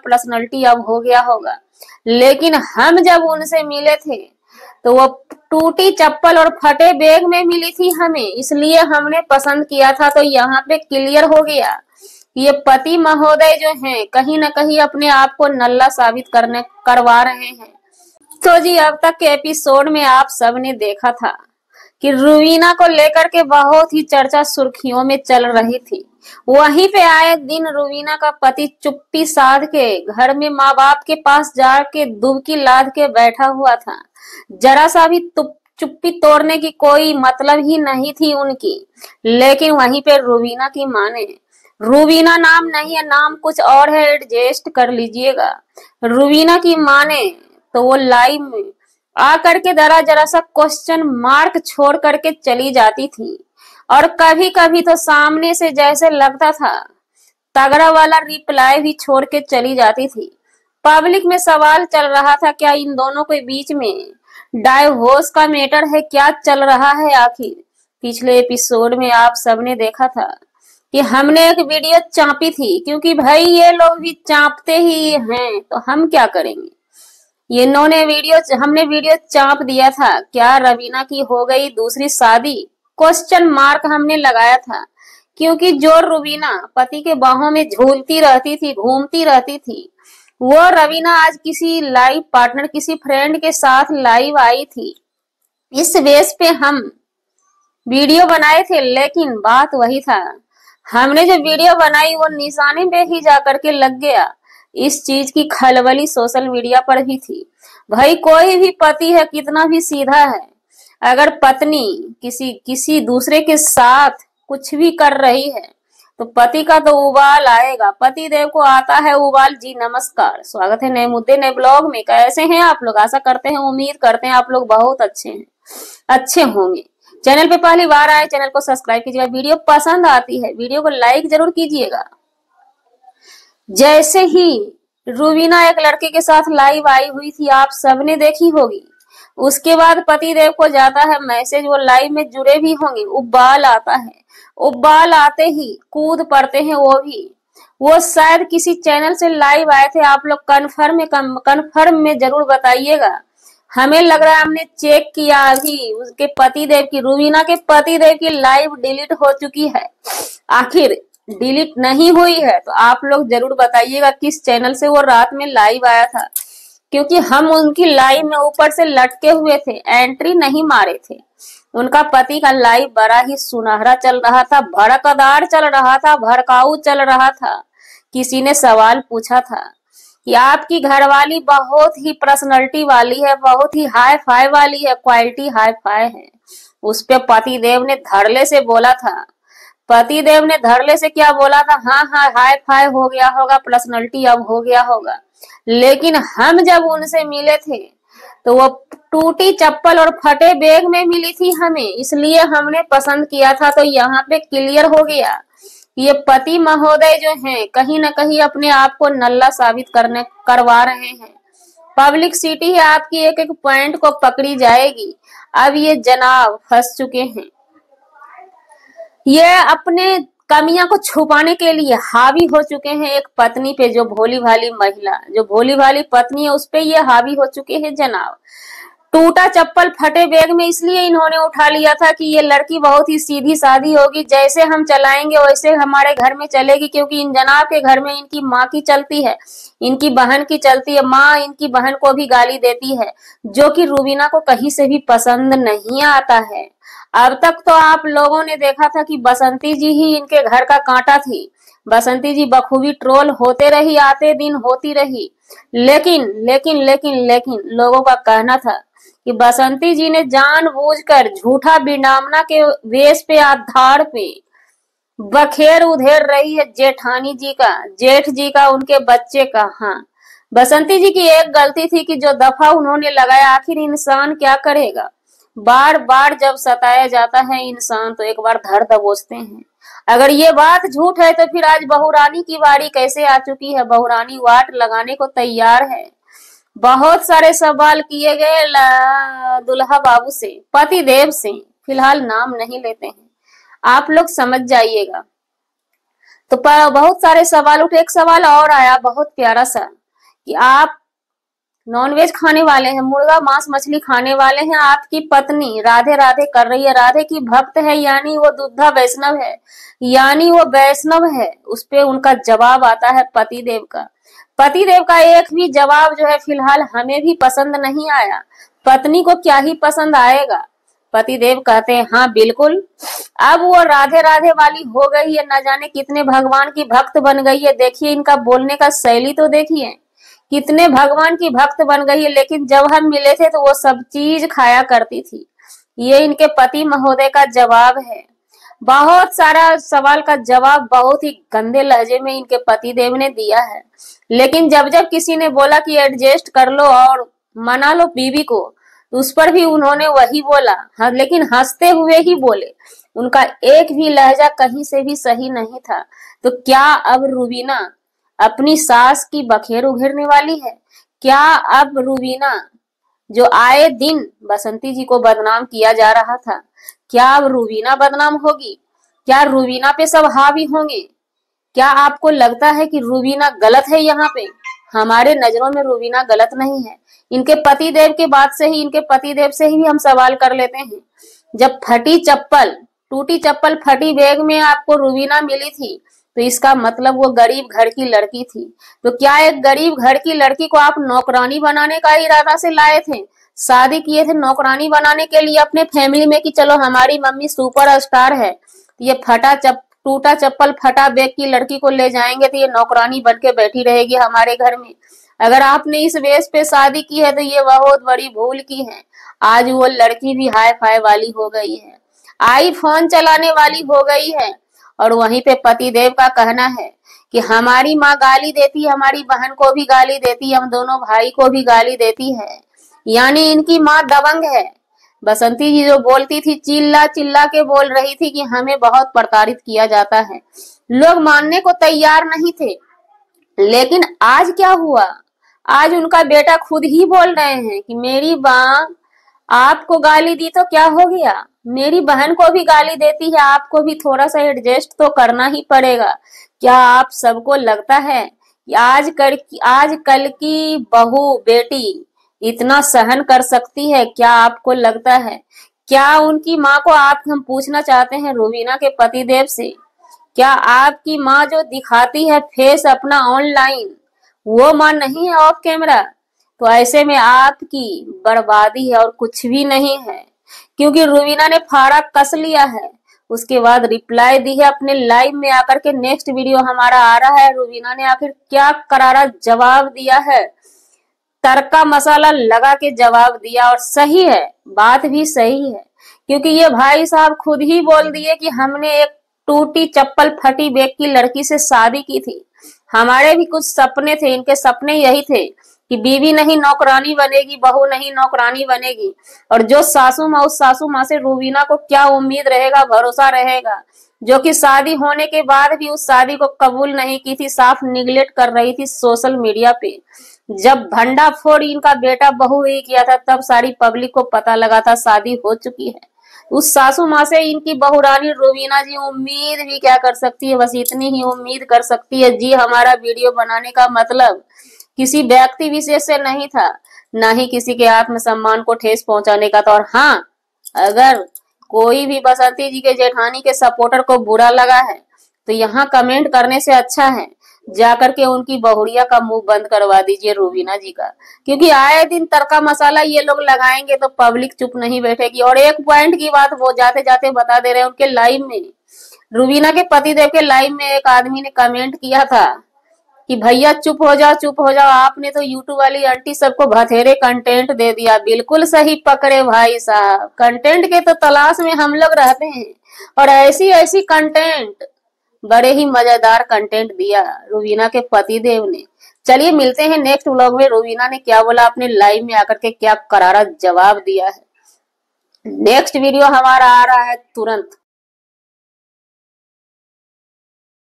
Personality अब हो गया होगा। लेकिन हम जब उनसे मिले थे तो वो टूटी चप्पल और फटे बैग में मिली थी हमें, इसलिए हमने पसंद किया था। तो यहाँ पे क्लियर हो गया ये पति महोदय जो हैं कहीं ना कहीं अपने आप को नल्ला साबित करवा रहे हैं। तो जी अब तक के एपिसोड में आप सबने देखा था कि रुवीना को लेकर के बहुत ही चर्चा सुर्खियों में चल रही थी। वहीं पे आए दिन रुवीना का पति चुप्पी साध के घर में माँ बाप के पास जाके दुबकी लाद के बैठा हुआ था। जरा सा भी चुप्पी तोड़ने की कोई मतलब ही नहीं थी उनकी। लेकिन वहीं पे रुवीना की माँ ने, रुवीना नाम नहीं है, नाम कुछ और है, एडजस्ट कर लीजिएगा। रुवीना की माँ ने तो वो लाइव में आकर के जरा सा क्वेश्चन मार्क छोड़ करके चली जाती थी, और कभी कभी तो सामने से जैसे लगता था तगड़ा वाला रिप्लाई भी छोड़ के चली जाती थी। पब्लिक में सवाल चल रहा था क्या इन दोनों के बीच में डाइवोर्स का मैटर है, क्या चल रहा है आखिर। पिछले एपिसोड में आप सबने देखा था कि हमने एक वीडियो चापी थी, क्योंकि भाई ये लोग भी चापते ही हैं तो हम क्या करेंगे। हमने वीडियो चाप दिया था, क्या रवीना की हो गई दूसरी शादी, क्वेश्चन मार्क हमने लगाया था। क्योंकि जो रुवीना पति के बाहों में झूलती रहती थी, घूमती रहती थी, वो रवीना आज किसी लाइव पार्टनर, किसी फ्रेंड के साथ लाइव आई थी। इस बेस पे हम वीडियो बनाए थे। लेकिन बात वही था, हमने जो वीडियो बनाई वो निशाने पे ही जाकर के लग गया। इस चीज की खलबली सोशल मीडिया पर भी थी। भाई कोई भी पति है, कितना भी सीधा है, अगर पत्नी किसी दूसरे के साथ कुछ भी कर रही है तो पति का तो उबाल आएगा। पति देव को आता है उबाल। जी नमस्कार, स्वागत है नए मुद्दे नए ब्लॉग में। कैसे हैं आप लोग? आशा करते हैं, उम्मीद करते हैं आप लोग बहुत अच्छे हैं, अच्छे होंगे। चैनल पे पहली बार आए, चैनल को सब्सक्राइब कीजिएगा। वीडियो पसंद आती है वीडियो को लाइक जरूर कीजिएगा। जैसे ही रुवीना एक लड़के के साथ लाइव आई हुई थी, आप सबने देखी होगी। उसके बाद पति देव को जाता है मैसेज, वो लाइव में जुड़े भी होंगे, उबाल आता है। उबाल आते ही कूद पड़ते हैं वो शायद किसी चैनल से लाइव आए थे। आप लोग कन्फर्म में जरूर बताइएगा। हमें लग रहा है हमने चेक किया अभी, उसके पतिदेव की, रुवीना के पतिदेव की लाइव डिलीट हो चुकी है। आखिर डिलीट नहीं हुई है तो आप लोग जरूर बताइएगा किस चैनल से वो रात में लाइव आया था, क्योंकि हम उनकी लाइव में ऊपर से लटके हुए थे, एंट्री नहीं मारे थे। उनका पति का लाइव बड़ा ही सुनहरा चल रहा था, भड़कदार चल रहा था, भड़काऊ चल रहा था। किसी ने सवाल पूछा था कि आपकी घरवाली बहुत ही पर्सनैलिटी वाली है, बहुत ही हाई फाई वाली है, क्वालिटी हाई फाई है। उस पे पतिदेव ने धड़ल्ले से बोला था, पतिदेव ने धड़ल्ले से क्या बोला था, हाँ हाँ हाई फाई हो गया होगा, पर्सनैलिटी अब हो गया होगा। लेकिन हम जब उनसे मिले थे तो वो टूटी चप्पल और फटे बैग में मिली थी हमें, इसलिए हमने पसंद किया था। तो यहाँ पे क्लियर हो गया ये पति महोदय जो हैं कहीं ना कहीं अपने आप को नल्ला साबित करवा रहे हैं। पब्लिक सिटी है, आपकी एक एक पॉइंट को पकड़ी जाएगी। अब ये जनाब फंस चुके हैं। ये अपने कमियां को छुपाने के लिए हावी हो चुके हैं एक पत्नी पे, जो भोली भाली महिला, जो भोली भाली पत्नी है, उस पे ये हावी हो चुके हैं जनाब। टूटा चप्पल फटे बैग में इसलिए इन्होंने उठा लिया था कि ये लड़की बहुत ही सीधी सादी होगी, जैसे हम चलाएंगे वैसे हमारे घर में चलेगी। क्योंकि इन जनाब के घर में इनकी माँ की चलती है, इनकी बहन की चलती है। माँ इनकी बहन को भी गाली देती है, जो कि रुवीना को कहीं से भी पसंद नहीं आता है। अब तक तो आप लोगों ने देखा था कि बसंती जी ही इनके घर का कांटा थी। बसंती जी बखूबी ट्रोल होते रही, आते दिन होती रही। लेकिन लेकिन लेकिन लेकिन लोगों का कहना था कि बसंती जी ने जानबूझकर झूठा बिनामना के वेश पे, आधार पे बखेर उधेर रही है जेठानी जी का, जेठ जी का, उनके बच्चे का। हाँ, बसंती जी की एक गलती थी कि जो दफा उन्होंने लगाया, आखिर इंसान क्या करेगा। बार बार जब सताया जाता है इंसान तो एक बार धर दबोचते हैं। अगर ये बात झूठ है तो फिर आज बहुरानी की बारी कैसे आ चुकी है। बहुरानी वाट लगाने को तैयार है। बहुत सारे सवाल किए गए दुल्हा बाबू से, पति देव से, फिलहाल नाम नहीं लेते हैं, आप लोग समझ जाइएगा। तो बहुत सारे सवाल उठे। एक सवाल और आया बहुत प्यारा सा कि आप नॉनवेज खाने वाले हैं, मुर्गा मांस मछली खाने वाले हैं, आपकी पत्नी राधे राधे कर रही है, राधे की भक्त है, यानी वो दुग्धा वैष्णव है, यानी वो वैष्णव है। उस पे उनका जवाब आता है पतिदेव का। पतिदेव का एक भी जवाब जो है फिलहाल हमें भी पसंद नहीं आया। पत्नी को क्या ही पसंद आएगा। पतिदेव कहते हैं हाँ बिल्कुल, अब वो राधे राधे वाली हो गई है, न जाने कितने भगवान की भक्त बन गई है। देखिए इनका बोलने का शैली तो देखिए, कितने भगवान की भक्त बन गई है। लेकिन जब हम मिले थे तो वो सब चीज खाया करती थी। ये इनके पति महोदय का जवाब है। बहुत सारा सवाल का जवाब बहुत ही गंदे लहजे में इनके पति देव ने दिया है। लेकिन जब जब किसी ने बोला कि एडजस्ट कर लो और मना लो बीवी को, तो उस पर भी उन्होंने वही बोला। हाँ, लेकिन हंसते हुए ही बोले। उनका एक भी लहजा कहीं से भी सही नहीं था। तो क्या अब रूबीना अपनी सास की बखेर उघेरने वाली है? क्या अब रूबीना, जो आए दिन बसंती जी को बदनाम किया जा रहा था, क्या अब रूबीना बदनाम होगी? क्या रूबीना पे सब हावी होंगे? क्या आपको लगता है कि रूबीना गलत है? यहाँ पे हमारे नजरों में रूबीना गलत नहीं है। इनके पतिदेव के बात से ही, इनके पतिदेव से ही हम सवाल कर लेते हैं। जब फटी चप्पल, टूटी चप्पल फटी बैग में आपको रूबीना मिली थी, तो इसका मतलब वो गरीब घर की लड़की थी। तो क्या एक गरीब घर की लड़की को आप नौकरानी बनाने का इरादा से लाए थे? शादी किए थे नौकरानी बनाने के लिए अपने फैमिली में कि चलो हमारी मम्मी सुपर स्टार है, तो ये टूटा चप्पल फटा बैग की लड़की को ले जाएंगे तो ये नौकरानी बन के बैठी रहेगी हमारे घर में। अगर आपने इस बेस पे शादी की है तो ये बहुत बड़ी भूल की है। आज वो लड़की भी हाई फाई वाली हो गई है, आईफोन चलाने वाली हो गई है। और वहीं पे पतिदेव का कहना है कि हमारी माँ गाली देती है, हमारी बहन को भी गाली देती है, हम दोनों भाई को भी गाली देती है, यानी इनकी माँ दबंग है। बसंती जी जो बोलती थी, चिल्ला चिल्ला के बोल रही थी कि हमें बहुत प्रताड़ित किया जाता है। लोग मानने को तैयार नहीं थे। लेकिन आज क्या हुआ? आज उनका बेटा खुद ही बोल रहे हैं कि मेरी माँ आपको गाली दी तो क्या हो गया, मेरी बहन को भी गाली देती है, आपको भी थोड़ा सा एडजस्ट तो करना ही पड़ेगा। क्या आप सबको लगता है कि आज कल की बहू बेटी इतना सहन कर सकती है? क्या आपको लगता है? क्या उनकी माँ को हम पूछना चाहते हैं रूबीना के पतिदेव से, क्या आपकी माँ जो दिखाती है फेस अपना ऑनलाइन, वो माँ नहीं है ऑफ कैमरा? तो ऐसे में आपकी बर्बादी है और कुछ भी नहीं है। क्योंकि रूबीना ने फाड़ा कस लिया है। उसके बाद रिप्लाई दी है अपने लाइव में आकर के। नेक्स्ट वीडियो हमारा आ रहा है, रूबीना ने आखिर क्या करारा जवाब दिया है। तड़का मसाला लगा के जवाब दिया, और सही है, बात भी सही है। क्योंकि ये भाई साहब खुद ही बोल दिए कि हमने एक टूटी चप्पल फटी बैग की लड़की से शादी की थी। हमारे भी कुछ सपने थे, इनके सपने यही थे कि बीवी नहीं नौकरानी बनेगी, बहू नहीं नौकरानी बनेगी। और जो सासू माँ, उस सासू माँ से रूबीना को क्या उम्मीद रहेगा, भरोसा रहेगा, जो कि शादी होने के बाद भी उस शादी को कबूल नहीं की थी, साफ निगलेक्ट कर रही थी सोशल मीडिया पे। जब भंडाफोड़ इनका बेटा बहू ही किया था, तब सारी पब्लिक को पता लगा था शादी हो चुकी है। उस सासू माँ से इनकी बहुरानी रूबीना जी उम्मीद भी क्या कर सकती है? बस इतनी ही उम्मीद कर सकती है। जी हमारा वीडियो बनाने का मतलब किसी व्यक्ति विशेष से नहीं था, ना ही किसी के आत्मसम्मान को ठेस पहुंचाने का था। और हाँ, अगर कोई भी बसंती जी के जेठानी के सपोर्टर को बुरा लगा है तो यहाँ कमेंट करने से अच्छा है जाकर के उनकी बहुरिया का मुंह बंद करवा दीजिए रूबीना जी का। क्योंकि आए दिन तड़का मसाला ये लोग लगाएंगे तो पब्लिक चुप नहीं बैठेगी। और एक पॉइंट की बात वो जाते जाते बता दे रहे हैं, उनके लाइव में, रूबीना के पतिदेव के लाइव में एक आदमी ने कमेंट किया था कि भैया चुप हो जाओ, चुप हो जाओ, आपने तो यूट्यूब वाली आंटी सबको बथेरे कंटेंट दे दिया। बिल्कुल सही पकड़े भाई साहब, कंटेंट के तो तलाश में हम लोग रहते हैं। और ऐसी ऐसी कंटेंट, बड़े ही मजेदार कंटेंट दिया रूबीना के पतिदेव ने। चलिए मिलते हैं नेक्स्ट व्लॉग में। रूबीना ने क्या बोला, अपने लाइव में आकर के क्या करारा जवाब दिया है। नेक्स्ट वीडियो हमारा आ रहा है तुरंत।